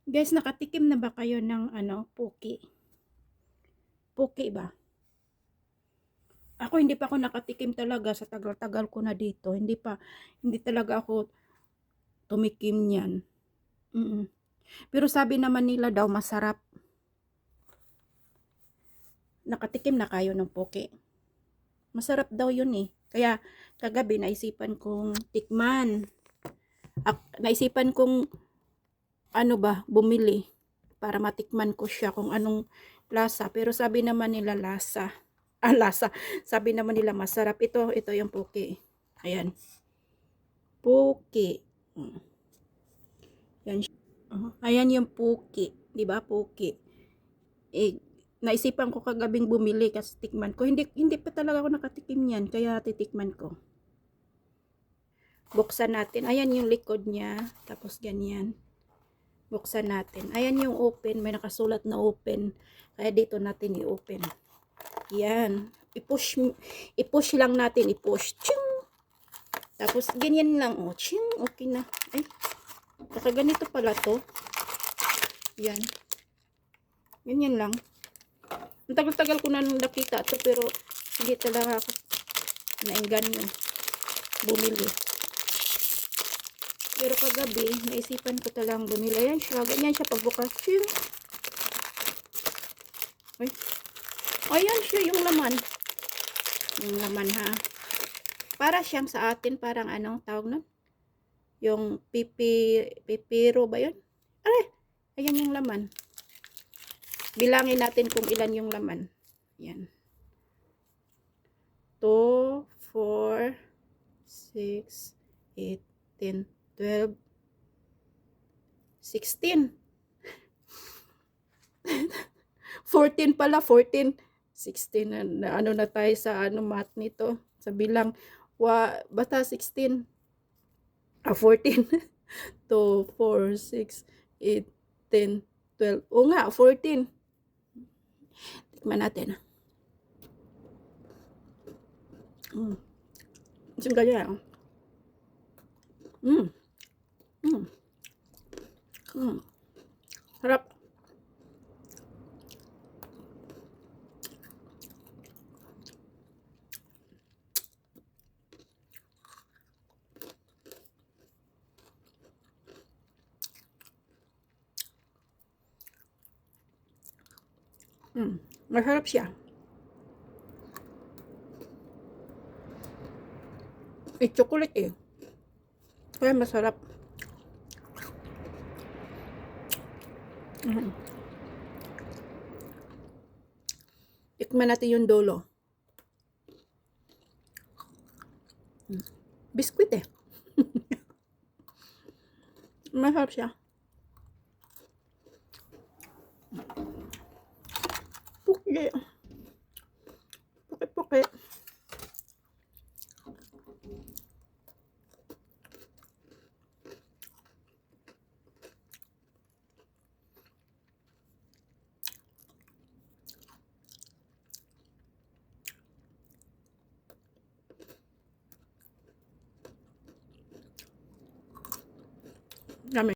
Guys, nakatikim na ba kayo ng puki? Puki ba? Ako hindi pa ako nakatikim talaga sa tagal-tagal ko na dito. Hindi talaga ako tumikim niyan. Pero sabi naman nila daw masarap. Nakatikim na kayo ng puki? Masarap daw yun eh. Kaya kagabi naisipan kong tikman. Naisipan kong bumili para matikman ko siya kung anong lasa. Pero sabi naman nila lasa. Lasa. Sabi naman nila masarap. Ito yung puki. Ayan. Puki. Yan. Ayan yung puki. Diba? Puki. Naisipan ko kagabing bumili kasi tikman ko. Hindi pa talaga ako nakatikim yan. Kaya titikman ko. Buksan natin. Ayan yung likod niya. Tapos ganyan. Buksan natin. Ayan yung open. May nakasulat na open. Kaya dito natin i-open. Yan. I-push lang natin. I-push. Ching! Tapos ganyan lang. Oh. Ching! Okay na. Ay. Baka ganito pala to. Yan. Ganyan lang. Ang tagal-tagal ko na nung nakita ito. Pero hindi talaga ako naengganyo bumili. Pero kagabi, naisipan ko talang bumili. Ayan siya. Ganyan siya pagbukas. Ching! Ay. Ayan siya yung laman. Yung laman ha. Para siyang sa atin, parang anong tawag nun? Yung pipiro ba yun? Ay! Ayan yung laman. Bilangin natin kung ilan yung laman. Yan. 2, 4, 6, 8, 10, 12, 16. 14 pala, 14. 16 na ano na tayo sa math nito. Sa bilang, basta 16. 14. 2, 4, 6, 8, 10, 12. O nga, 14. Tikman natin. Isang kaya. Harap. Masarap siya. Chocolate eh. Kaya masarap. Tikman natin yung dolo. Biskuit eh. Masarap siya. Okay.